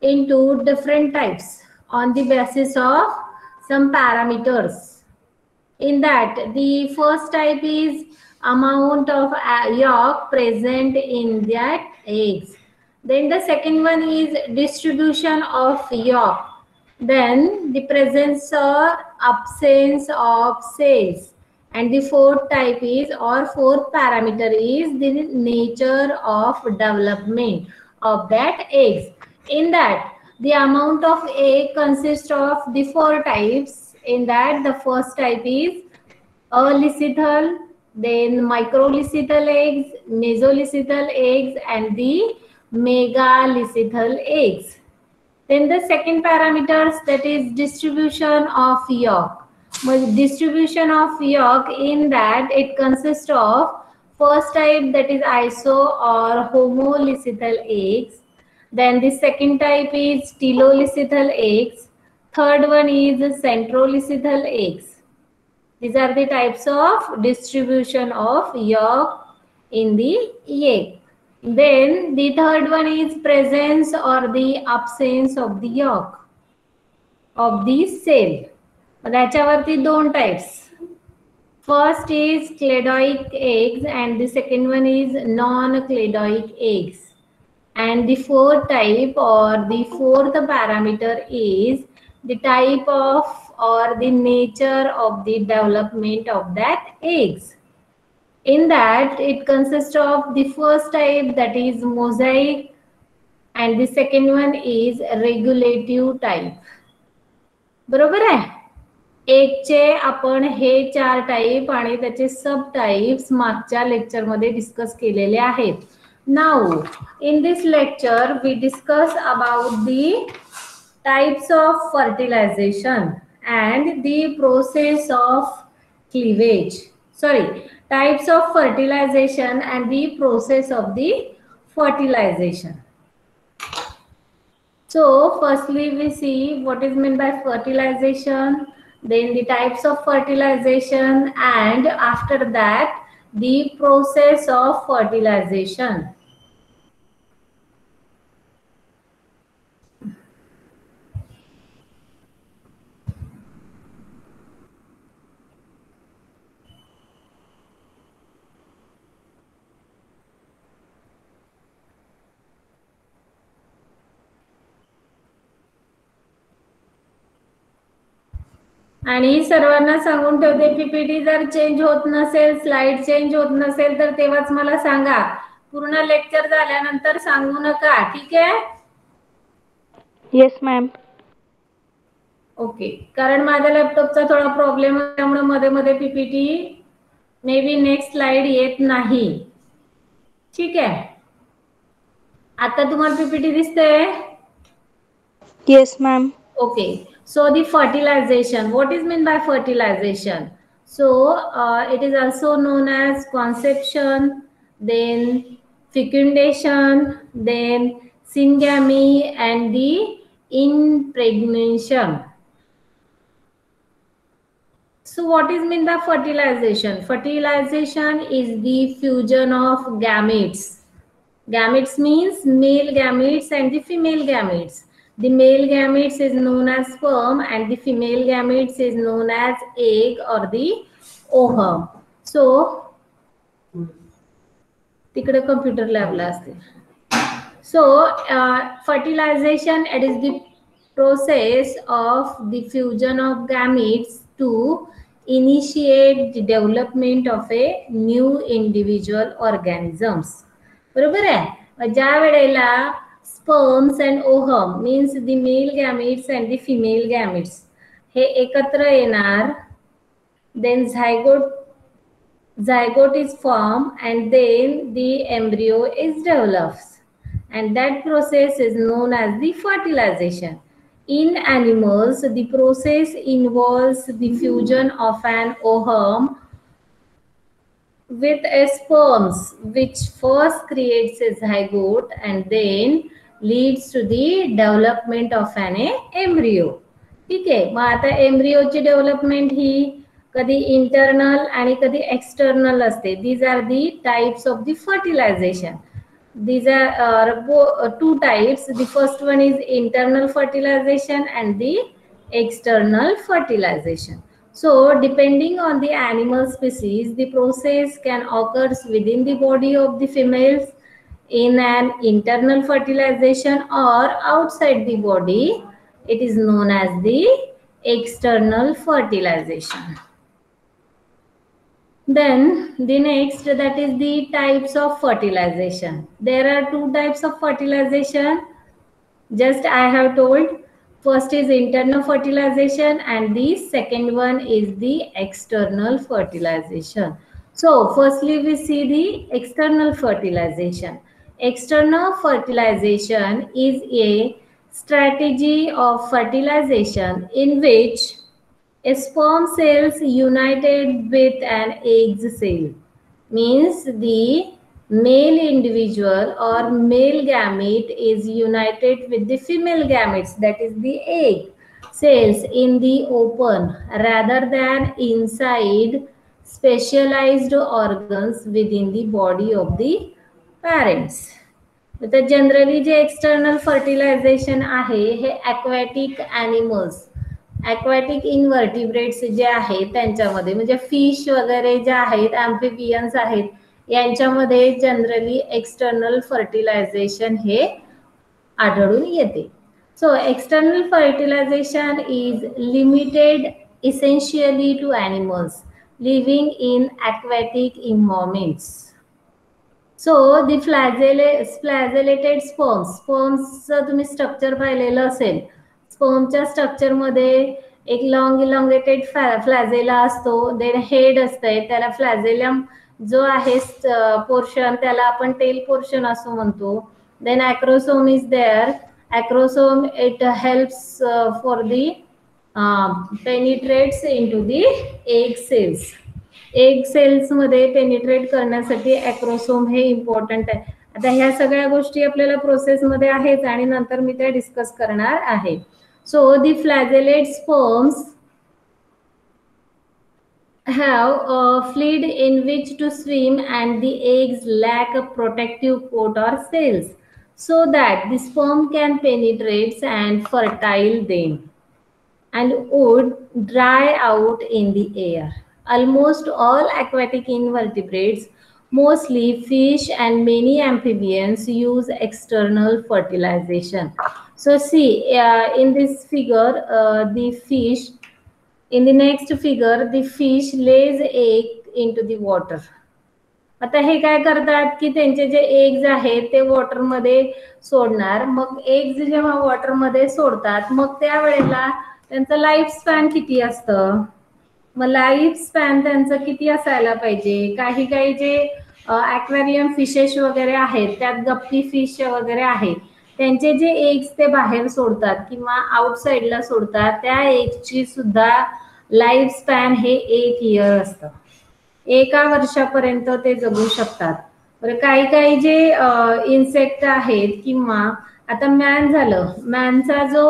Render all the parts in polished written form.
into different types on the basis of some parameters. In that, the first type is amount of yolk present in that eggs. Then the second one is distribution of yolk. Then the presence or absence of cells. And the fourth type is, or fourth parameter is, the nature of development of that eggs. In that, the amount of egg consists of the four types. In that, the first type is alecithal, then microlecithal eggs, mesolecithal eggs, and the megalecithal eggs. Then the second parameters, that is distribution of yolk. Distribution of yolk, in that it consists of first type, that is iso or homolecithal eggs. Then the second type is telolecithal eggs. Third one is centrolecithal eggs. These are the types of distribution of yolk in the egg. Then the third one is presence or the absence of the yolk of the cell. त्याच्यावरती दोन types. First is cladoic eggs and the second one is non-cladoic eggs. And the fourth type or the fourth parameter is the type of or the nature of the development of that eggs. In that, it consists of the first type, that is mosaic, and the second one is regulative type. बरोबर आहे. एकचे आपण हे चार type आणि त्याचे sub types मागच्या lecture मध्ये discuss केलेले आहेत. Now in this lecture we discuss about the types of fertilization and the process of cleavage. Sorry, types of fertilization and the process of the fertilization. So firstly we see what is meant by fertilization, then the types of fertilization, and after that the process of fertilization. आणि सर्वांना सांगून ठेवते, PPT जर change होत नसेल, slide change होत नसेल तर तेव्हाच मला सांगा. पूर्ण लेक्चर झाल्यानंतर सांगू नका. ठीक आहे? Yes ma'am. ओके. कारण माझ्या लॅपटॉपचा थोडा प्रॉब्लेम आहे, त्यामुळे मध्ये मध्ये PPT may be next slide येत नाही. ठीक आहे? आता तुम्हाला पीपीटी दिसते? Yes ma'am. Okay, so the fertilization, what is meant by fertilization? So it is also known as conception, then fecundation, then syngamy, and the impregnation. So what is meant by fertilization? Fertilization is the fusion of gametes. Gametes means male gametes and the female gametes. The male gametes is known as sperm and the female gametes is known as egg or the ovum. So, तिकडे computer lab ला असते. So, fertilization, it is the process of the fusion of gametes to initiate the development of a new individual organisms. बरोबर आहे? ज्या वेळेला sperms and ovum means the male gametes and the female gametes हे एकत्र येणार, then zygote is formed and then the embryo is developed, and that process is known as the fertilization. In animals, the process involves the fusion of an ovum with a sperms, which first creates a zygote and then leads to the development of an embryo. ठीक आहे? मग आता एम्ब्रियोची development ही कधी internal आणि कधी external असते. These are the types of the fertilization. these are two types. The first one is internal fertilization and the external fertilization. So depending on the animal species, the process can occur within the body of the females in an internal fertilization or outside the body. It is known as the external fertilization. Then the next, that is the types of fertilization. There are two types of fertilization. Just I have told. First is internal fertilization and the second one is the external fertilization. So firstly we see the external fertilization. External fertilization is a strategy of fertilization in which a sperm cells united with an egg cell, means the male individual or male gamete is united with the female gametes, that is the egg cells, in the open rather than inside specialized organs within the body of the parents. तर generally जे external fertilisation आहे हे aquatic animals, aquatic invertebrates जे आहेत त्यांच्यामध्ये, म्हणजे fish वगैरे जे आहेत, amphibians आहेत, यांच्यामध्ये जनरली एक्सटर्नल फर्टिलायझेशन हे आढळून येते. So external fertilization is limited essentially to animals living in aquatic environments. So the flagellated spermचं तुम्ही स्ट्रक्चर पाहिलेलं असेल. स्पर्मच्या स्ट्रक्चर मध्ये एक लॉंग इलॉंगेटेड फ्लॅजेला असतो, देन हेड असतंय, त्याला फ्लॅजेलम जो आहे पोर्शन त्याला आपण टेल पोर्शन असं म्हणतो. Then acrosome is there. Acrosome it helps for the penetrates into the egg cells. Egg cells मध्ये पेनिट्रेट करण्यासाठी ॲक्रोसोम हे इम्पॉर्टंट आहे. आता ह्या सगळ्या गोष्टी आपल्याला प्रोसेस मध्ये आहेत आणि नंतर मी त्या डिस्कस करणार आहे. So the flagellate sperms have a fluid in which to swim and the eggs lack a protective coat or cells so that the sperm can penetrate and fertile them and would dry out in the air. Almost all aquatic invertebrates, mostly fish and many amphibians, use external fertilization. So see in this figure the fish, in the next figure the fish lays egg into the water. आता हे काय करतात की त्यांचे जे eggs आहेत ते water मध्ये सोडणार. मग एग्ज जेव्हा वॉटर मध्ये सोडतात मग त्यावेळेला त्यांचं लाईफ स्पॅन किती असतं, मग लाईफ स्पॅन त्यांचं किती असायला पाहिजे. काही काही जे ॲक्वेरियम फिशेस वगैरे आहेत त्यात गप्पी फिश वगैरे आहेत, त्यांचे जे एग्स ते बाहेर सोडतात किंवा आउटसाइडला सोडतात, त्या एग्सची सुद्धा लाईफ स्पॅन हे 1 इयर असतं. 1 वर्षापर्यंत ते जगू शकतात. बरं काही काही जे इन्सेक्ट आहेत किंवा आता मॅन झालं, मॅनचा जो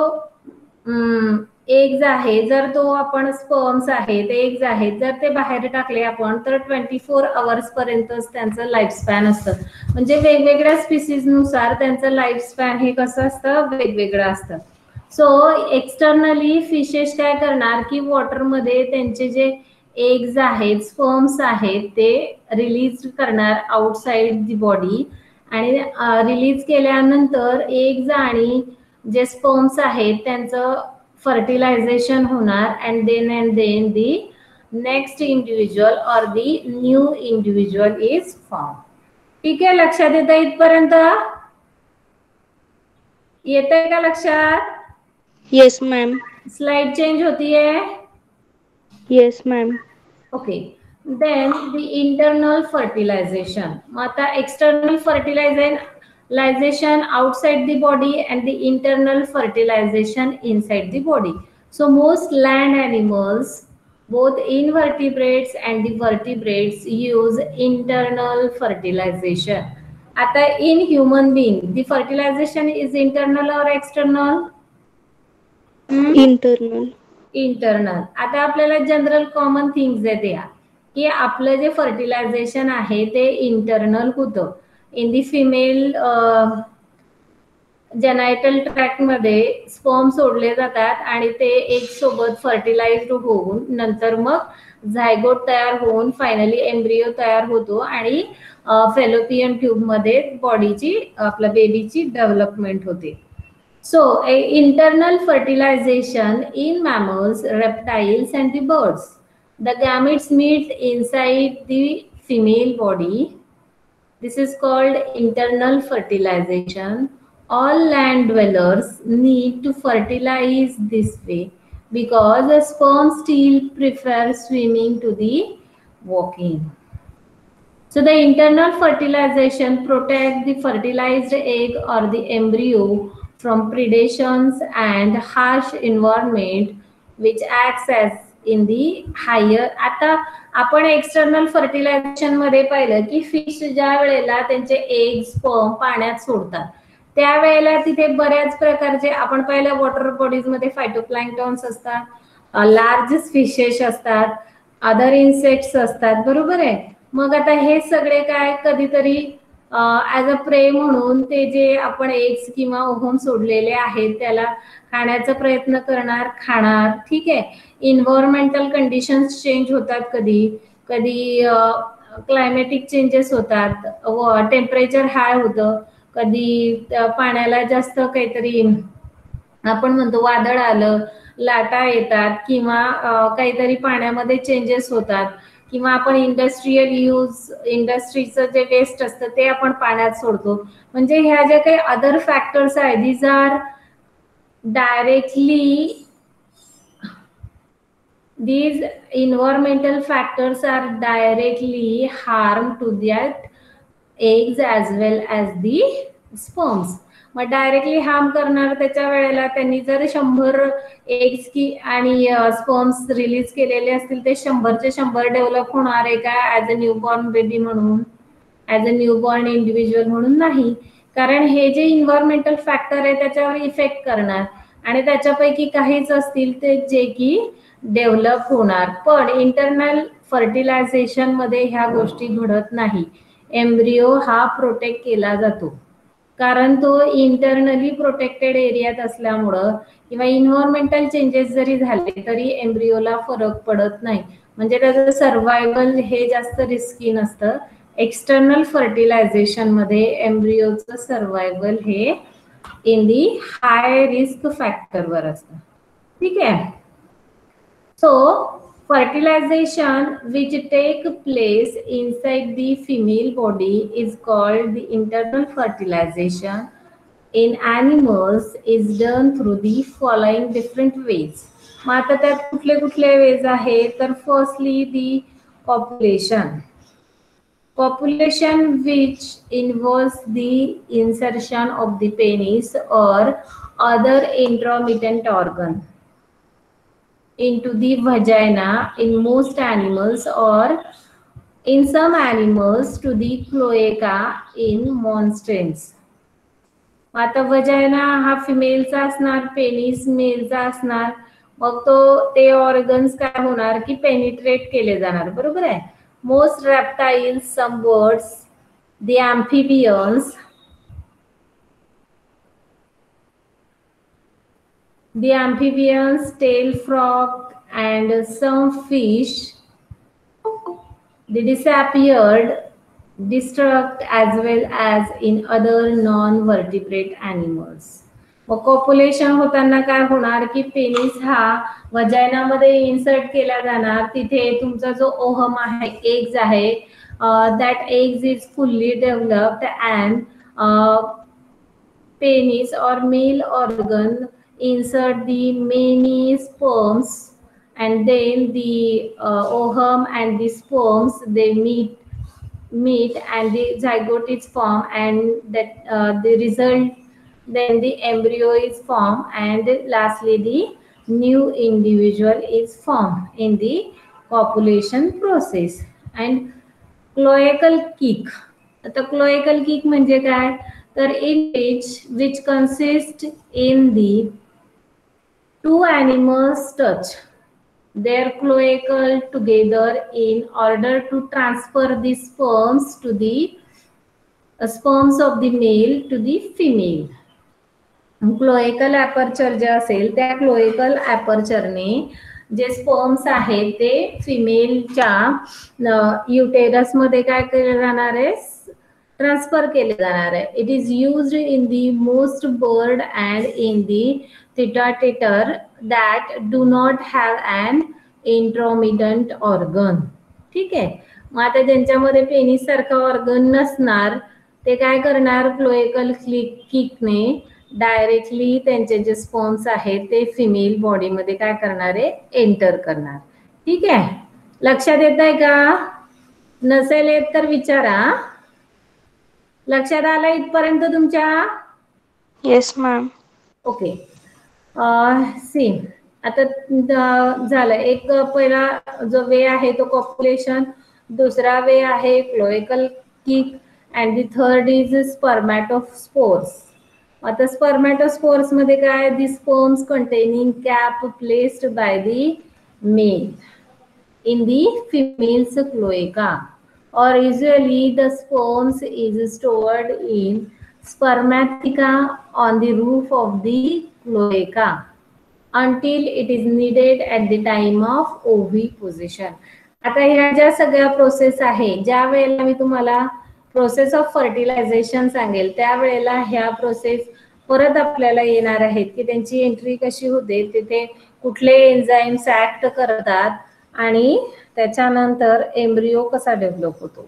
एग्ज आहे, जर तो आपण स्पर्म्स आहेत, एग्ज आहेत, जर ते बाहेर टाकले आपण तर 24 आवर्स पर्यंतच त्यांचं लाईफ स्पॅन असतं. म्हणजे वेगवेगळ्या स्पीसीज नुसार त्यांचं लाईफ स्पॅन हे कसं असतं, वेगवेगळं असतं. सो एक्सटर्नली फिशेस काय करणार की वॉटरमध्ये त्यांचे जे एग्ज आहेत, स्पर्म्स आहेत, ते रिलीज करणार आउटसाइड दी बॉडी आणि रिलीज केल्यानंतर एग्ज आणि जे स्पर्म्स आहेत त्यांचं फर्टिलायझेशन होणार and then the next individual or the new individual is form. ठीक आहे, लक्षात येतं इथपर्यंत? येतंय का लक्षात? Yes, ma'am. स्लाइड चेंज होतीये? Yes, ma'am. Okay. Then the internal fertilization. आता external fertilization outside the body and the internal fertilization inside the body. So most land animals, both invertebrates and the vertebrates, use internal fertilization. आता in human being, the fertilization is internal or external? Internal. Internal. आता आपल्याला general common things आहेत या की आपलं जे fertilisation आहे ते इंटरनल होतं. इन दी फिमेल जेनायटल ट्रॅक्ट मध्ये स्पर्म सोडले जातात आणि ते एक सोबत फर्टिलाइज्ड होऊन नंतर मग झायगोट तयार होऊन फायनली एम्ब्रियो तयार होतो आणि फेलोपियन ट्यूब मध्ये बॉडीची आपल्या बेबीची डेव्हलपमेंट होते. So, internal fertilization in mammals, reptiles, and the birds. The gametes meet inside the female body. This is called internal fertilization. All land dwellers need to fertilize this way because the sperm still prefer swimming to the walking. So the internal fertilization protects the fertilized egg or the embryo from predations and harsh environment which acts as in the higher. आता आपण external fertilisation मध्ये पाहिलं की fish ज्या वेळेला त्यांचे egg sperm पाण्यात सोडतात त्यावेळेला तिथे बऱ्याच प्रकारचे आपण पाहिलं वॉटर बॉडीज मध्ये फायटोप्लॅन्क्टॉन्स असतात, लार्ज फिशेस असतात, अदर इन्सेक्ट्स असतात, बरोबर आहे. मग आता हे सगळे काय कधीतरी ऍज अ प्रे म्हणून ते जे आपण एग्स किंवा ओव्हम सोडलेले आहेत त्याला खाण्याचा प्रयत्न करणार, खाणार, ठीक आहे. इन्व्हायरमेंटल कंडिशन्स चेंज होतात, कधी कधी क्लायमॅटिक चेंजेस होतात, टेम्परेचर हाय होतं, कधी पाण्याला जास्त काहीतरी आपण म्हणतो वादळ आलं, लाटा येतात किंवा काहीतरी पाण्यामध्ये चेंजेस होतात किंवा आपण इंडस्ट्रियल यूज इंडस्ट्रीचं जे वेस्ट असतं ते आपण पाण्यात सोडतो. म्हणजे ह्या ज्या काही अदर फॅक्टर्स आहेत these are directly these environmental factors are directly harm to that eggs as well as the sperms. मग डायरेक्टली हार्म करणार त्याच्या वेळेला त्यांनी जर 100 एग्स की आणि स्पर्म्स रिलीज केलेले असतील ते 100चे 100 डेव्हलप होणार आहे का ऍज अ न्यूबॉर्न बेबी म्हणून, ऍज अ न्यूबॉर्न इंडिव्हिज्युअल म्हणून नाही. कारण हे जे इन्व्हायरमेंटल फॅक्टर आहे त्याच्यावर इफेक्ट करणार आणि त्याच्यापैकी काहीच असतील ते जे की डेव्हलप होणार. पण इंटरनल फर्टिलायझेशन मध्ये ह्या गोष्टी घडत नाही. एम्ब्रियो हा प्रोटेक्ट केला जातो कारण तो इंटरनली प्रोटेक्टेड एरियात असल्यामुळं किंवा इन्व्हायरमेंटल चेंजेस जरी झाले तरी एम्ब्रियोला फरक पडत नाही. म्हणजे त्याचं सर्व्हायवल हे जास्त रिस्की नसतं. एक्सटर्नल फर्टिलायझेशन मध्ये एम्ब्रियोचं सर्व्हायवल हे इन दी हाय रिस्क फॅक्टरवर असतं, ठीक आहे. So, fertilization which take place inside the female body is called the internal fertilization. In animals is done through the following different ways. मग आता त्यात कुठले कुठले वेज आहेत तर firstly the copulation which involves the insertion of the penis or other intromittent organ into the vagina in most animals or in some animals to the cloaca in monstrans. आता वजायना हा फिमेलचा असणार, पेनिस मेलचा असणार. मग ते organs काय होणार की penetrate केले जाणार, बरोबर आहे. Most reptiles, some birds, the amphibians, the amphibians, tail frog, and some fish, they disappeared, destruct as well as in other non-vertebrate animals. मग कॉप्युलेशन होताना काय होणार की पेनिस हा वजायनामध्ये इन्सर्ट केला जाणार. तिथे तुमचा जो ओहम आहे, एग्ज आहे, that eggs is fully developed and penis or male organ insert the many sperms and then the ovum and the sperms they meet and the zygote is formed and that the result then the embryo is formed and lastly the new individual is formed in the copulation process. And cloacal kick, आता cloacal kick म्हणजे काय तर in which consists in the two animals touch their cloacal together in order to transfer the sperms to the sperms of the male to the female. Cloacal aperture जे असेल त्या cloacal ॲपर्चरने जे sperms आहेत ते फिमेलच्या युटेरसमध्ये काय केले जाणार आहे, ट्रान्सफर केले जाणार आहे. It is used in the most bird and in the टिटाटेटर that do not have an intromittent organ. ठीक आहे. मग आता ज्यांच्यामध्ये पेनिस सारखा ऑर्गन नसणार ते काय करणार, क्लोएकल किकने डायरेक्टली त्यांचे जे स्पर्म्स आहेत ते फिमेल बॉडीमध्ये काय करणार आहे, एंटर करणार. ठीक आहे. लक्षात येत आहे का? नसेल येत तर विचारा. लक्षात आलं इथपर्यंत तुमच्या? Yes ma'am. ओके. सी आता झालं. एक पहिला जो वे आहे तो कॉप्युलेशन, दुसरा वे आहे cloacal kiss and the third is spermatophores. आता स्पर्मॅटोस्पोर्स मध्ये काय, the sperms containing cap placed by the male in the female's cloaca, or usually the sperms is stored in spermatheca on the roof of the cloaca until it is needed at the time of oviposition. आता ह्या ज्या सगळ्या process आहे, ज्या वेळेला मी तुम्हाला process of fertilisation सांगेल त्यावेळेला ह्या प्रोसेस परत आपल्याला येणार आहेत की त्यांची एंट्री कशी होते, तिथे कुठले एन्झाईम्स ऍक्ट करतात आणि त्याच्यानंतर एम्ब्रियो कसा डेव्हलप होतो.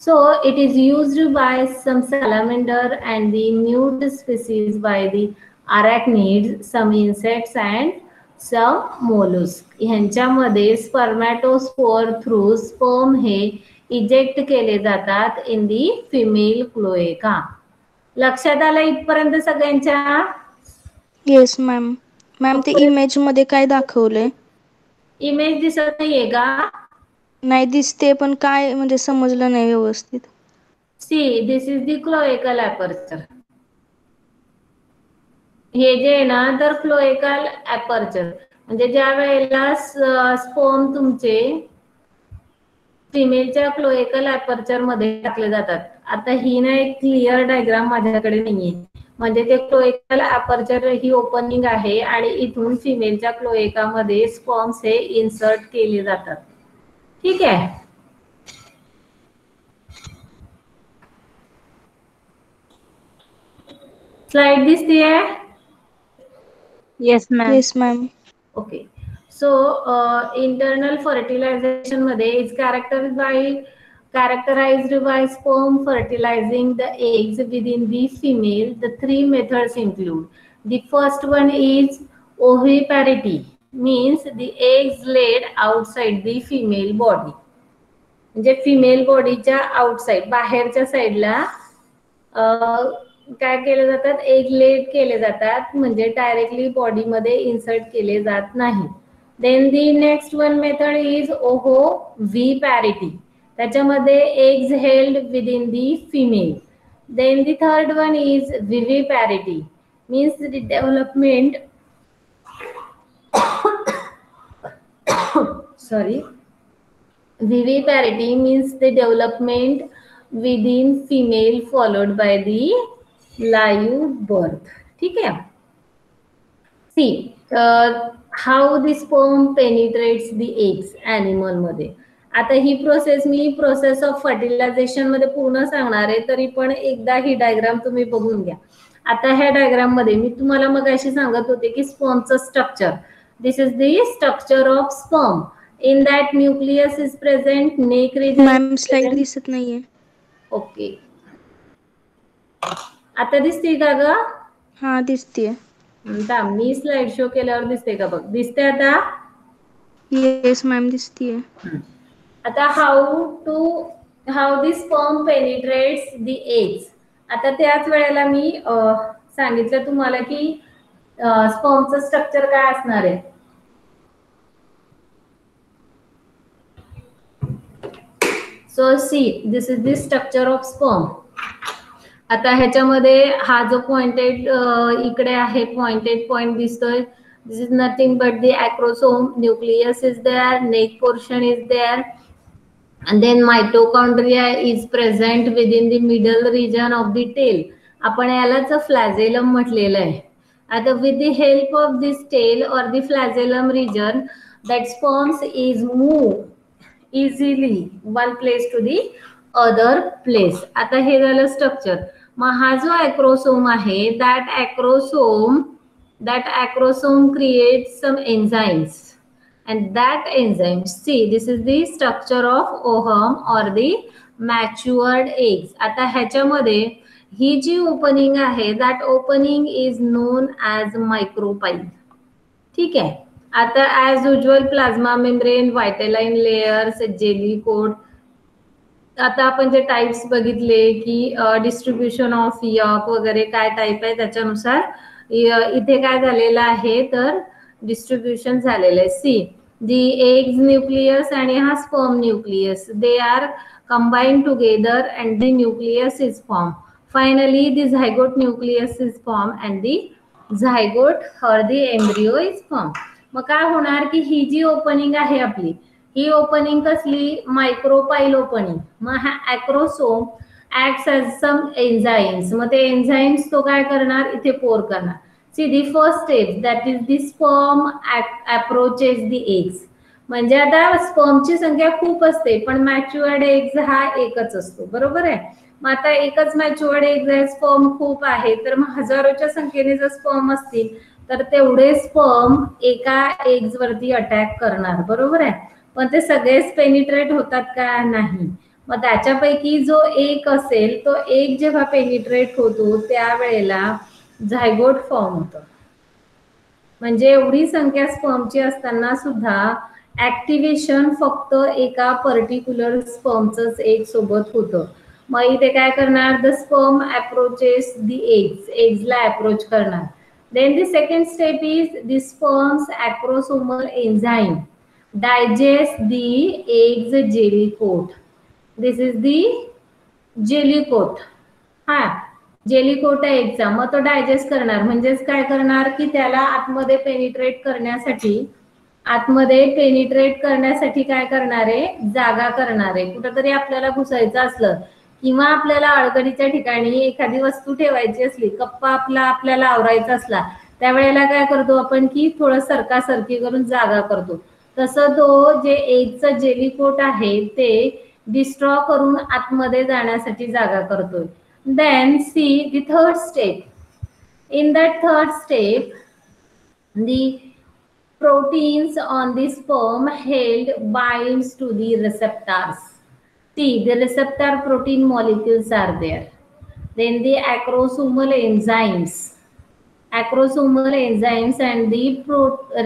So it is used by some salamander and the newt species by the arachnids, some insects and some mollusc. ह्यांच्यामध्ये स्पर्मॅटोस्पोर थ्रू स्पर्म हे इजेक्ट केले जातात इन दी फिमेल क्लोएका. लक्षात आलं इथपर्यंत सगळ्यांच्या? Yes ma'am. मॅम ते इमेज मध्ये काय दाखवलंय? इमेज दिसत नाहीये का? नाही दिसते पण काय म्हणजे समजलं नाही व्यवस्थित. See this is the cloacal aperture. हे जे आहे ना तर क्लोएकल ॲपर्चर म्हणजे ज्या वेळेला स्पर्म तुमचे फिमेलच्या क्लोएकल ॲपर्चर मध्ये टाकले जातात. आता ही ना एक क्लिअर डायग्राम माझ्याकडे नाहीये, म्हणजे ते क्लोएकल ॲपर्चर ही ओपनिंग आहे आणि इथून फिमेलच्या क्लोएकामध्ये स्पर्म्स हे इन्सर्ट केले जातात. ठीक आहे. स्लाइड दिसतीये? Yes ma'am. Yes ma'am. Okay. So internal fertilization मध्ये is characterized by sperm fertilizing the eggs within the female. The three methods include, the first one is oviparity, means the eggs laid outside the female body. म्हणजे female बॉडीच्या outside बाहेरच्या साईडला काय केले जातात, egg laid केले जातात, म्हणजे डायरेक्टली बॉडीमध्ये इन्सर्ट केले जात नाही. Then the next one method is oviparity, त्याच्यामध्ये eggs held within the female. Then the third one is viviparity, means the development viviparity means the development within female followed by the live birth. ठीक है. See how the sperm penetrates the eggs animal मध्ये. आता ही process मी process of fertilisation मध्ये पूर्ण सांगणार आहे, तरी पण एकदा ही डायग्राम तुम्ही बघून घ्या. आता ह्या डायग्राम मध्ये मी तुम्हाला मगाशी सांगत होते की स्पर्मचं structure, this is the structure of sperm. In that nucleus is present, neck region. Ma'am slide दिसत नाहीये. ओके. आता दिसते का ग? हा दिसतेय. मी स्लाइड शो केल्यावर दिसते का बघ? दिसते आता? येस मॅम दिसतेय. आता how the sperm penetrates the eggs. आता त्याच वेळेला मी सांगितलं तुम्हाला की स्पर्मचं स्ट्रक्चर काय असणार आहे. So see, this is the structure of sperm. आता ह्याच्यामध्ये हा जो पॉइंटेड इकडे आहे, पॉइंटेड पॉइंट दिसतोय, this is nothing but the acrosome. Nucleus is there, neck portion is there, and then mitochondria is present within the middle region of the tail. आपण यालाच फ्लॅझेलम म्हटलेलं आहे. आता with the help of this tail or the flagellum region, that sperms is move easily one place to the other place. आता हे झालं structure. मग हा जो ॲक्रोसोम आहे, that acrosome creates some enzymes, and that enzyme, see, this is the structure of ovum or the matured eggs. आता ह्याच्यामध्ये ही जी opening आहे, that opening is known as micropyle. ठीक आहे. आता as usual plasma membrane, vitelline layers, jelly coat. आता आपण जे types बघितले की डिस्ट्रीब्युशन ऑफ यॉक वगैरे काय टाइप आहे त्याच्यानुसार इथे काय झालेलं आहे तर डिस्ट्रीब्युशन झालेलं आहे. सी, दी एग्स न्यूक्लियस आणि हा sperm nucleus, they are combined together and the nucleus is formed. Finally the zygote nucleus is formed and the zygote or the embryo is formed. मग काय होणार की ही जी ओपनिंग आहे आपली, ही ओपनिंग कसली, मायक्रोपाईल ओपनिंग. मग हा acrosome acts as some enzymes. मग ते एन्झाइम्स तो काय करणार, इथे पोर करणार. See, the first step that is the sperm approaches the eggs. म्हणजे आता स्पर्मची संख्या खूप असते पण मॅच्युअर्ड एग्ज हा एकच असतो, बरोबर आहे. मग आता एकच मॅच्युअर्ड एग्ज आहे, स्पर्म खूप आहे, तर मग हजारोच्या संख्येने जर स्पर्म असतील तर तेवढे स्पर्म एका एग्ज वरती अटॅक करणार, बरोबर आहे. पण ते सगळेच पेनिट्रेट होतात का, नाही. मग त्याच्यापैकी जो एक असेल तो एक जेव्हा पेनिट्रेट होतो त्यावेळेला झायगोट फॉर्म होतं. म्हणजे एवढी संख्या स्पर्मची असताना सुद्धा ऍक्टिव्हेशन फक्त एका पर्टिक्युलर स्पर्मच एक सोबत होतं. मग इथे काय करणार, द स्पर्म अप्रोचेस दी एग्सला अप्रोच करणार. Then the second step is the sperms acrosomal enzyme digest the eggs jelly coat. This is the jelly coat. हा, जेली कोट आहे एगचा. मग तो डायजेस्ट करणार, म्हणजेच काय करणार की त्याला आतमध्ये पेनिट्रेट करण्यासाठी काय करणार आहे, जागा करणार आहे. कुठंतरी आपल्याला घुसायचं असलं किंवा आपल्याला अडगडीच्या ठिकाणी एखादी वस्तू ठेवायची असली, कप्पा आपल्याला आवरायचा असला, त्यावेळेला काय करतो आपण की थोडं सरकासरकी करून जागा करतो. तसं तो जे एगचं जेली कोट आहे ते डिस्ट्रॉ करून आतमध्ये जाण्यासाठी जागा करतोय. Then see the third step. In that third step, the proteins on the sperm held binds to the receptors. See, the receptor protein molecules are there. Then the acrosomal enzymes and the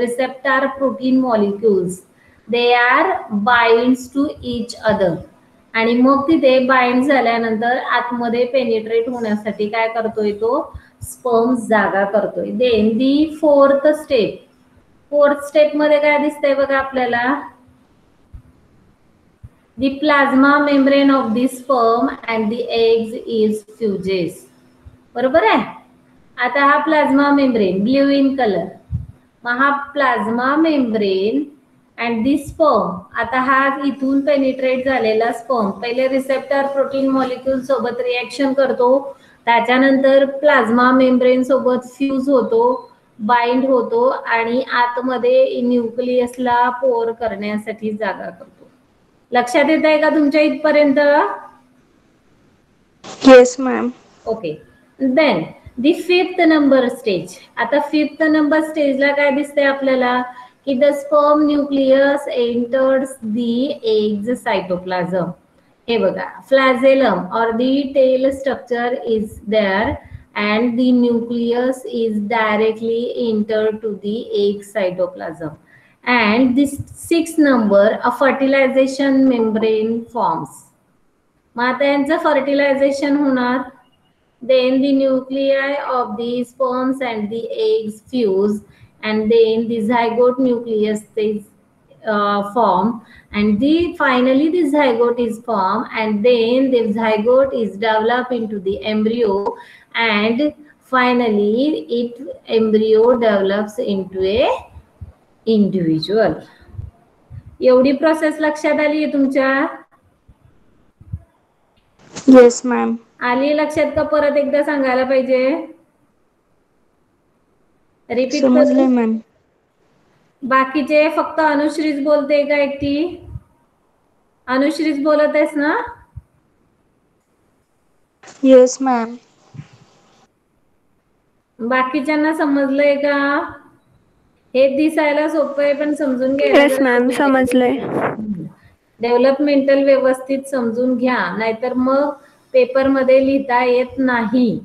receptor protein molecules, they are binds to each other. आणि मग तिथे bind झाल्यानंतर आतमध्ये penetrate होण्यासाठी काय करतोय, तो sperm जागा करतोय. देन दी फोर्थ स्टेप मध्ये काय दिसतंय बघा आपल्याला, the plasma membrane of the sperm and the eggs is fuses, बरोबर आहे. आता हा plasma membrane blue in colour, मग हा plasma membrane and the sperm. आता हा इथून पेनिट्रेट झालेला स्पर्म पहिले रिसेप्टर प्रोटीन मॉलिक्यूल सोबत रिएक्शन करतो, त्याच्यानंतर प्लाझ्मा मेम्ब्रेन सोबत फ्यूज होतो, बाइंड होतो आणि आतमध्ये न्यूक्लियसला पोर करण्यासाठी जागा करतो. लक्षात येत आहे का तुमच्या इथपर्यंत? Yes ma'am. Okay. Then the fifth number stage. आता फिफ्थ नंबर स्टेजला काय दिसतंय आपल्याला की the sperm nucleus enters the eggs cytoplasm. हे बघा, flagellum or the tail structure is there and the nucleus is directly entered to the egg cytoplasm. And this 6th number, a fertilization membrane forms. मग आता यांचं fertilisation होणार. Then the nuclei of the sperms and the eggs fuse, and then the zygote nucleus is formed, and finally the zygote is formed, and then the zygote is developed into the embryo, and finally embryo develops into a individual. एवढी process लक्षात आली आहे तुमच्या? Yes ma'am. आली लक्षात का? परत एकदा सांगायला पाहिजे? रिपीट समजलंय करू? मॅम. बाकीचे फक्त अनुश्रीच बोलते का एकटी? अनुश्रीच बोलत आहेस ना? Yes ma'am. बाकीच्यांना समजलंय का? हे दिसायला सोपं आहे पण समजून घ्यायला येस जरा मॅम, समजलंय. डेव्हलपमेंटल व्यवस्थित समजून घ्या, नाहीतर मग पेपरमध्ये लिहिता येत नाही.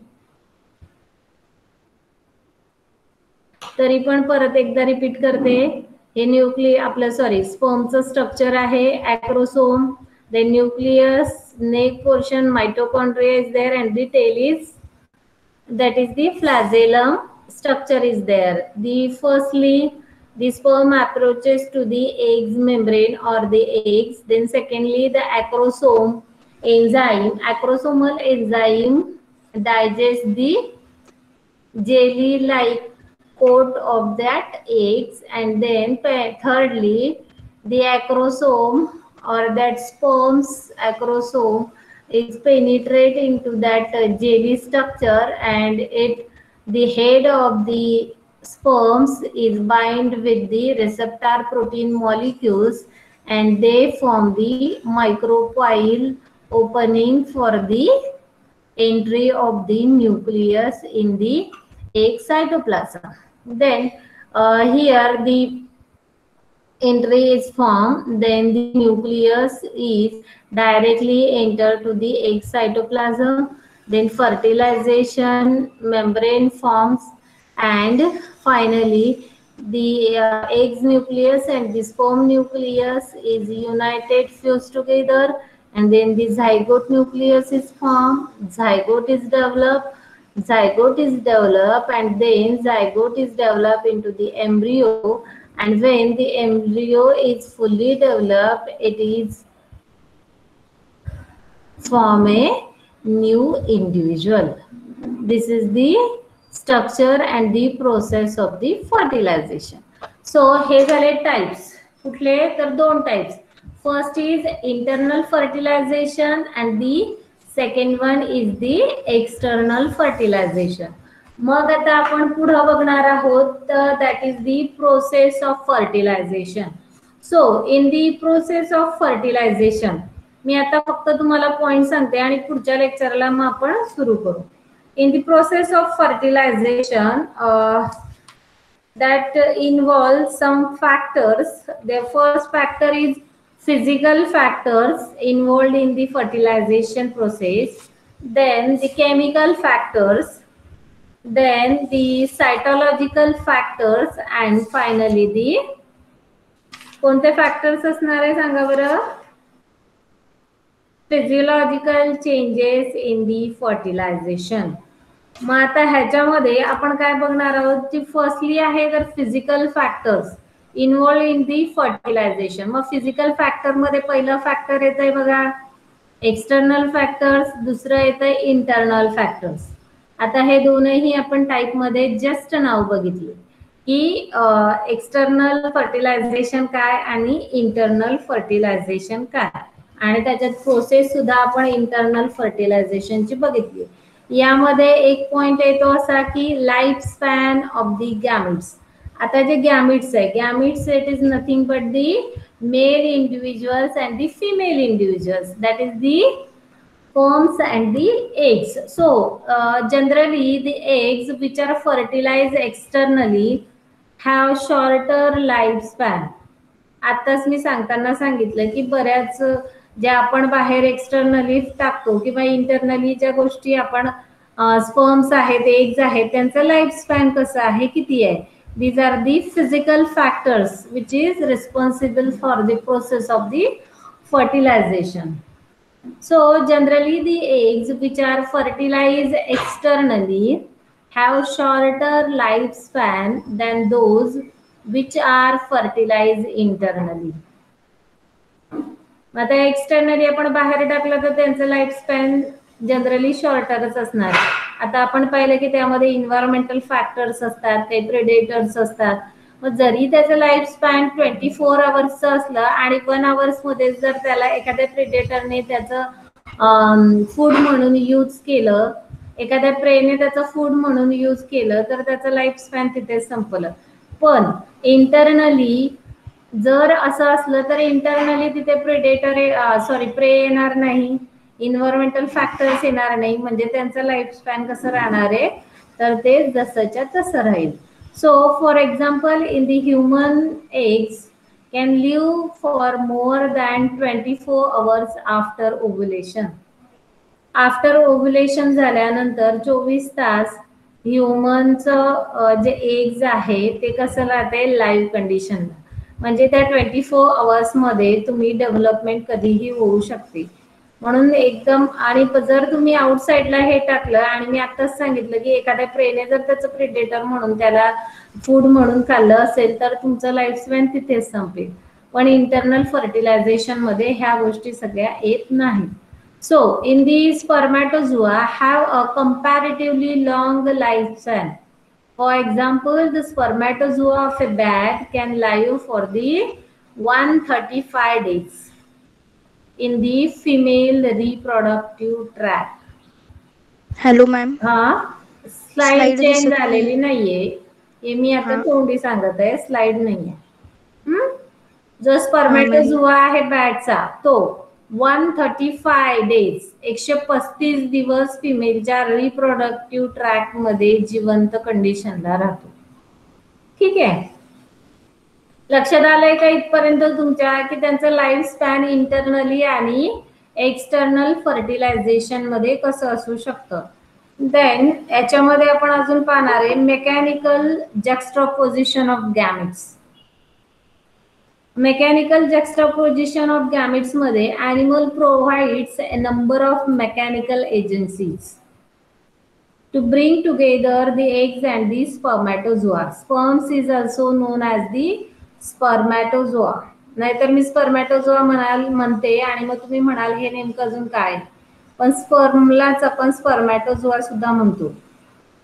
तरी पण परत एकदा रिपीट करते. हे आपलं स्पर्मचं स्ट्रक्चर आहे. ऍक्रोसोम, the nucleus, neck portion, mitochondria is there, and the tail is, that is the flagellum structure is there. The sperm approaches to the eggs membrane or the eggs. Then secondly, the acrosomal enzyme digests the jelly like coat of that eggs, and then thirdly, the acrosome or that sperm's acrosome is penetrate into that jelly structure, and the head of the sperms is bind with the receptor protein molecules, and they form the micropyle opening for the entry of the nucleus in the egg cytoplasm. Then here the entry is formed, then the nucleus is directly enter to the egg cytoplasm, then fertilization, membrane forms, and finally the eggs nucleus and the sperm nucleus is united, fused together, and then the zygote nucleus is formed, zygote is developed, and then zygote is developed into the embryo, and when the embryo is fully developed, it is form a new individual. This is the structure and the process of the fertilization. So हे झाले types. कुठले? तर दोन types. First is internal fertilization and the second one is the external fertilization. मग आता आपण पुढे बघणार आहोत, तर that is the process of fertilization. So in the process of fertilization, मी आता फक्त तुम्हाला पॉइंट सांगते आणि पुढच्या लेक्चरला मग आपण सुरू करू. In the process of fertilization, that involves some factors. The first factor is physical factors involved in the fertilization process, then the chemical factors, then the cytological factors, and finally the कोणते factors असणार आहे सांगा बरं? Physiological changes in the fertilization. मग आता ह्याच्यामध्ये आपण काय बघणार आहोत, की फर्स्टली आहे तर physical factors involve in the fertilization. मग फिजिकल फॅक्टर मध्ये पहिलं फॅक्टर येत आहे बघा एक्सटर्नल फॅक्टर्स, दुसरं येत आहे इंटरनल फॅक्टर्स. आता हे दोनही आपण टाईप मध्ये जस्ट नाव बघितले की एक्सटर्नल फर्टिलायझेशन काय आणि इंटरनल फर्टिलायझेशन काय, आणि त्याच्यात प्रोसेस सुद्धा आपण इंटरनल फर्टिलायझेशनची बघितली. यामध्ये एक पॉइंट येतो असा की life span of the gametes. आता जे गॅमिट्स आहे, gametes it is nothing but the male individuals and the female individuals, that is the sperms and the eggs. So generally the eggs which are fertilized externally have shorter lifespan. आताच मी सांगताना सांगितलं की बऱ्याच ज्या आपण बाहेर externally टाकतो किंवा इंटरनली ज्या गोष्टी आपण स्पर्म्स आहेत, एग्स आहेत, त्यांचं लाईफ स्पॅन कसं आहे, किती आहे. These are the physical factors which is responsible for the process of the fertilization. So generally the eggs which are fertilized externally have shorter lifespan than those which are fertilized internally. आता externally आपण बाहेर टाकलं तर त्यांचं life span generally शॉर्टरच असणार. आता आपण पाहिलं की त्यामध्ये इन्व्हायरमेंटल फॅक्टर्स असतात, काही प्रेडेटर्स असतात. मग जरी त्याचं लाईफ स्पॅन 24 आवर्सचं असलं आणि 1 आवर्स मध्ये जर त्याला एखाद्या प्रेडेटरने त्याचं फूड म्हणून यूज केलं, एखाद्या प्रेने त्याचं फूड म्हणून यूज केलं तर त्याचं लाईफ स्पॅन तिथेच संपलं. पण इंटरनली जर असं असलं तर इंटरनली तिथे प्रे येणार नाही, इन्व्हायरमेंटल फॅक्टर्स येणार नाही, म्हणजे त्यांचं लाईफ स्पॅन कसं राहणार आहे तर ते जसंच्या तसं राहील. So for example in the human eggs can live for more than 24 hours after ovulation. After ovulation झाल्यानंतर 24 तास ह्युमनचं जे एग्ज आहे ते कसं राहते लाईव्ह कंडिशनला, म्हणजे त्या 24 आवर्समध्ये तुम्ही डेव्हलपमेंट कधीही होऊ शकते. म्हणून एकदम, आणि जर तुम्ही आउटसाइडला हे टाकलं, आणि मी आताच सांगितलं की एखाद्या प्रेने जर त्याचं प्रिडेटर म्हणून त्याला फूड म्हणून खाल्लं असेल तर तुमचं लाईफ स्पॅन तिथेच संपेल. पण इंटरनल फर्टिलायझेशन मध्ये ह्या गोष्टी सगळ्या येत नाहीत. So, in the spermatozoa have a comparatively long lifespan. For example, the spermatozoa of a bat can live for the 135 days in the female reproductive tract. Hello ma'am. Slide change दिसत झालेली नाहीये, हे मी आता तोंडी सांगत आहे, स्लाइड नाहीये. जो स्पर्मॅटोझोआ आहे बॅटचा तो 135 डेज 135 दिवस फिमेलच्या रिप्रोडक्टिव्ह ट्रॅक मध्ये जिवंत कंडिशनला राहतो. ठीक आहे, लक्षात आलंय का इथपर्यंत तुमच्या की त्यांचं लाईफ स्पॅन इंटरनली आणि एक्सटर्नल फर्टिलायझेशन मध्ये कसं असू शकतं. देन याच्यामध्ये आपण अजून पाहणार आहे mechanical juxtaposition of gametes. Mechanical juxtaposition of gametes मध्ये animal provides a number of mechanical agencies to bring together the eggs and the spermatozoa. Sperms is also known as the spermatozoa. नाहीतर मी स्पर्मॅटोझोआ म्हणते आणि मग तुम्ही म्हणाल हे नेमकं अजून काय, पण स्पर्मलाच आपण स्पर्मॅटोझोआ सुद्धा म्हणतो.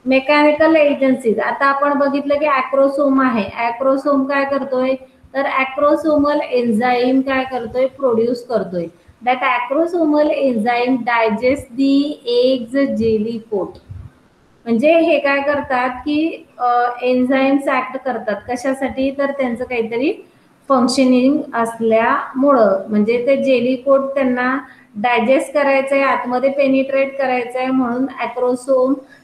मेकॅनिकल एजन्सीज, आता आपण बघितलं की ॲक्रोसोम आहे, ॲक्रोसोम काय करतोय तर ॲक्रोसोमल एन्झाईम काय करतोय प्रोड्यूस करतोय. That acrosomal enzyme digest the eggs jelly coat. म्हणजे हे काय करतात की एन्झाईम्स ऍक्ट करतात कशासाठी तर त्यांचं काहीतरी फंक्शनिंग असल्यामुळं, म्हणजे ते जेली कोट त्यांना डायजेस्ट करायचंय, आतमध्ये पेनिट्रेट करायचंय, म्हणून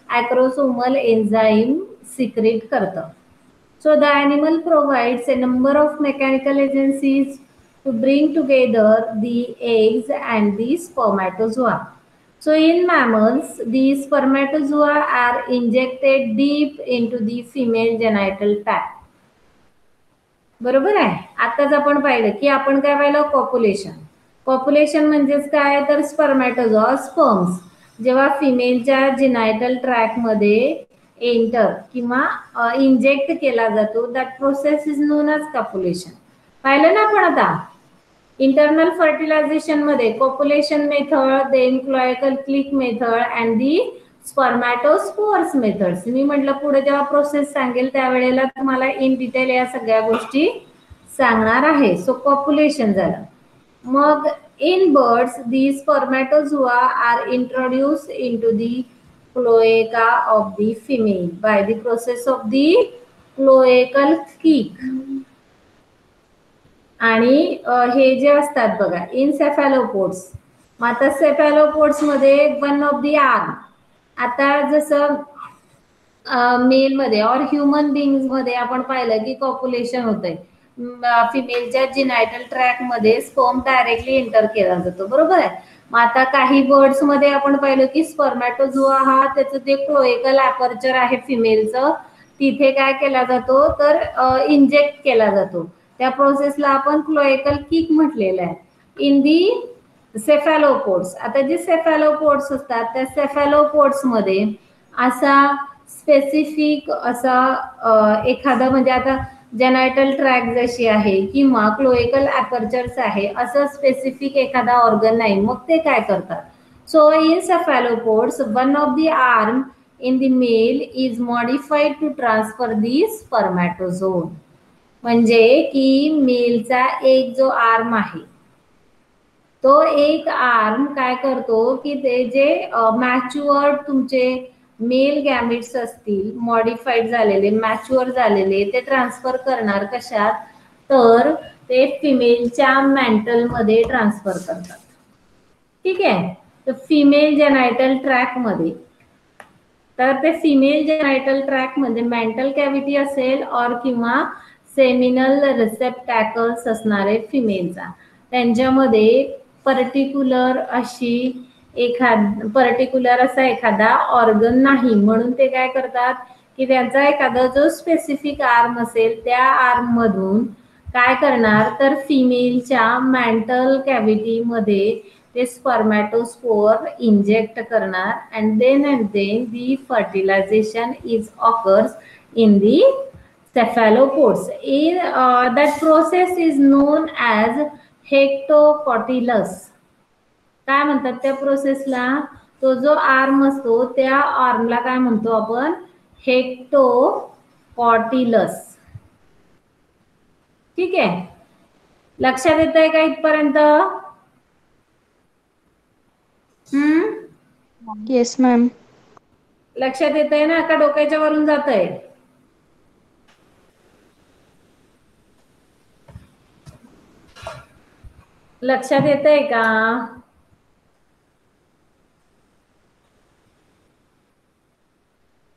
ॲक्रोसोमल एन्झाईम सिक्रेट करतं. So the animal provides a number of mechanical agencies to bring together the eggs and the spermatozoa. So in mammals, the spermatozoa are injected deep into the female genital tract. बरोबर आहे. आताच आपण पाहिलं की आपण काय पाहिलं पॉप्युलेशन. पॉप्युलेशन म्हणजेच काय तर स्पर्मॅटोझोआ स्पर्म्स जेव्हा फिमेलच्या जिनायटल ट्रॅक मध्ये एंटर किंवा इंजेक्ट केला जातो, that process is known as copulation. पाहिलं ना आपण आता इंटरनल फर्टिलायझेशन मध्ये पॉप्युलेशन मेथड, देन क्लोएकल क्लिक method and the spermatophores methods. मी म्हटलं पुढे जेव्हा प्रोसेस सांगेल त्यावेळेला तुम्हाला इन डिटेल या सगळ्या गोष्टी सांगणार आहे. सो पॉप्युलेशन झालं. मग in birds the spermatozoa are introduce into the cloaca of the female by the process of the cloacal क्लिक. आणि हे जे असतात बघा इन सेफॅलोपोड्स, मग आता सेफॅलोपोड्स मध्ये वन ऑफ दी आर्म. आता जसं मेल मध्ये और ह्युमन बिंग्स मध्ये आपण पाहिलं की कॉप्युलेशन होतंय, फिमेलच्या जिनायटल ट्रॅक मध्ये स्पर्म डायरेक्टली एंटर केला जातो, बरोबर आहे. मग आता काही बर्ड्स मध्ये आपण पाहिलं की स्पर्मॅटोझोआ हा त्याचं जे क्लोएकल ॲपर्चर आहे फिमेलचं तिथे काय केला जातो तर इंजेक्ट केला जातो. त्या प्रोसेसला आपण क्लोएकल किक म्हटलेलं आहे. इन दी सेफॅलोपोड्स, आता जे सेफॅलोपोड्स असतात त्या सेफॅलोपोड्स मध्ये असा स्पेसिफिक असा एखादा म्हणजे आता जेनायटल ट्रॅक जशी आहे किंवा क्लोएकल ॲपर्चर्स आहे असं स्पेसिफिक एखादा ऑर्गन नाही. मग ते काय करतात. So in cephalopods one of the arm in the male is modified to transfer the spermatozoon. म्हणजे की मेलचा एक जो आर्म आहे तो एक आर्म काय करतो की ते जे मॅच्युअर्ड तुमचे मेल गॅमिट्स असतील, मॉडिफाईड झालेले, मॅच्युअर झालेले, ते ट्रान्सफर करणार कशात, तर ते फिमेलच्या मेंटलमध्ये ट्रान्सफर करतात. ठीक आहे. तर फिमेल जेनायटल ट्रॅक मध्ये, तर ते फिमेल जेनायटल ट्रॅक मध्ये मेंटल कॅव्हिटी असेल और किंवा सेमिनल रिसेप्टॅकल्स असणारे फिमेलचा, त्यांच्यामध्ये पर्टिक्युलर असा एखादा ऑर्गन नाही, म्हणून ते काय करतात की त्यांचा एखादा जो स्पेसिफिक आर्म असेल त्या आर्म मधून काय करणार, तर फिमेलच्या मेंटल कॅव्हिटी मध्ये ते स्पर्मॅटोस्पोर इंजेक्ट करणार and then the fertilization is occurs in the cephalopods. That process is known as hectocotylus. काय म्हणतात त्या प्रोसेसला, तो जो आर्म असतो त्या आर्मला काय म्हणतो आपण, हेक्टोकॉटिलस. ठीक आहे, लक्षात येत आहे का इथपर्यंत? Yes ma'am. लक्षात येत आहे ना, का डोक्याच्या वरून जात आहे? लक्षात येत आहे का?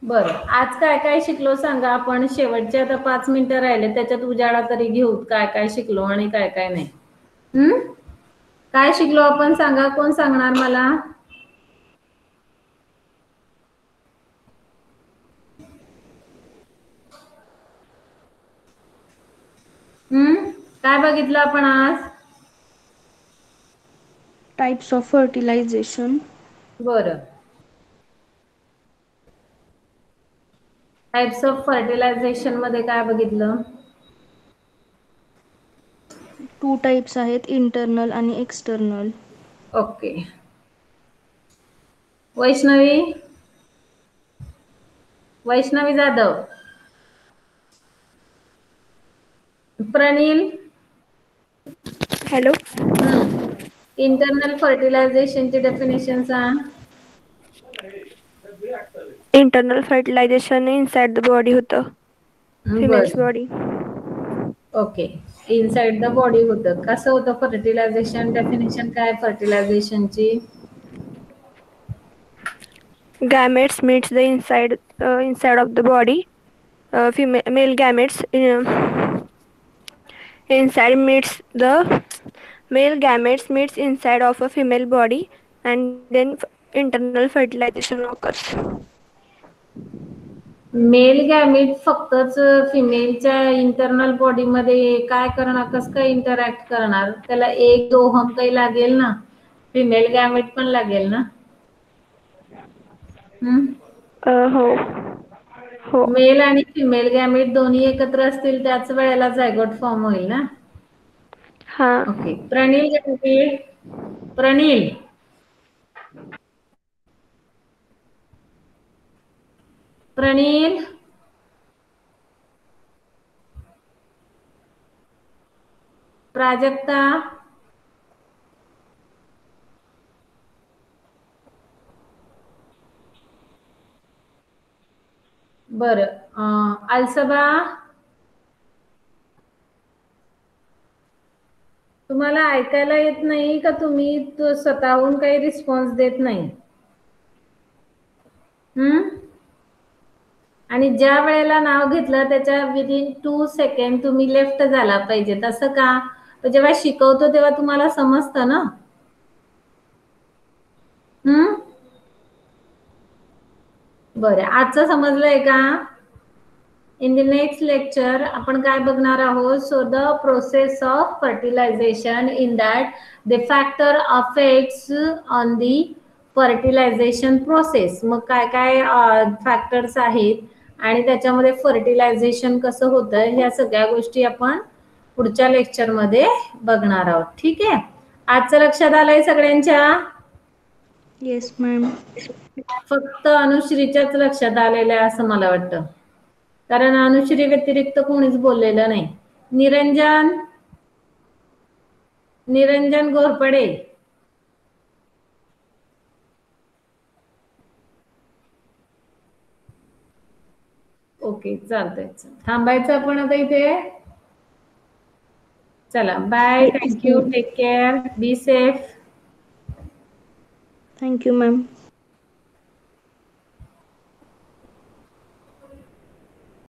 बरं, आज काय काय शिकलो सांगा आपण. शेवटचे आता 5 मिनिटं राहिले, त्याच्यात उजाळा तरी घेऊ काय काय शिकलो आणि काय काय नाही. काय शिकलो आपण सांगा, कोण सांगणार मला? काय बघितलं आपण आज? Types of fertilisation. बरं, टाइप्स ऑफ फर्टिलायझेशन मध्ये काय बघितलं? 2 टाइप्स आहेत, इंटरनल आणि external. Okay. Vaishnavi Jadhav, Pranil. Hello. Internal फर्टिलायझेशनची डेफिनेशन सांग. Internal fertilisation inside the body होतं, females body. Okay, inside the body होतं. कसं होतं फर्टिलायझेशन? डेफिनेशन काय फर्टिलायझेशनची? Gametes meets the inside of the body. Male gametes inside meets the male gametes meets inside of a female body, and then internal fertilization occurs. Male gamete फक्तच फिमेलच्या internal body मध्ये काय करणार, कसं काय interact करणार? त्याला एक दोहम काही लागेल ना, फिमेल गॅमिट पण लागेल ना. हो हो. मेल आणि फिमेल गॅमिट दोन्ही एकत्र असतील त्याच वेळेला झायगोट फॉर्म होईल ना. हा. ओके, प्रणील प्रणील प्रणील प्राजक्ता, बरं, अलसबा, तुम्हाला ऐकायला येत नाही का? तुम्ही स्वतःहून काही रिस्पॉन्स देत नाही. आणि ज्या वेळेला नाव घेतलं त्याच्या विदिन 2 सेकंड तुम्ही लेफ्ट झाला पाहिजे. तसं का? जेव्हा शिकवतो तेव्हा तुम्हाला समजतं ना. बरं, आजचं समजलंय का? इन द नेक्स्ट लेक्चर आपण काय बघणार आहोत? So the process of fertilization, in that the factor affects on the fertilization process. मग काय काय फॅक्टर्स आहेत आणि त्याच्यामध्ये फर्टिलायझेशन कसं होतं, ह्या सगळ्या गोष्टी आपण पुढच्या लेक्चरमध्ये बघणार आहोत. ठीक आहे, आजचं लक्षात आलंय सगळ्यांच्या? Yes ma'am. फक्त अनुश्रीच्याच लक्षात आलेलं आहे असं मला वाटतं, कारण अनुश्री व्यतिरिक्त कोणीच बोललेलं नाही. निरंजन घोरपडे, ओके चालतंय. थांबायचं आपण आता इथे. चला bye. Thank you. Take care. Be safe. Thank you ma'am.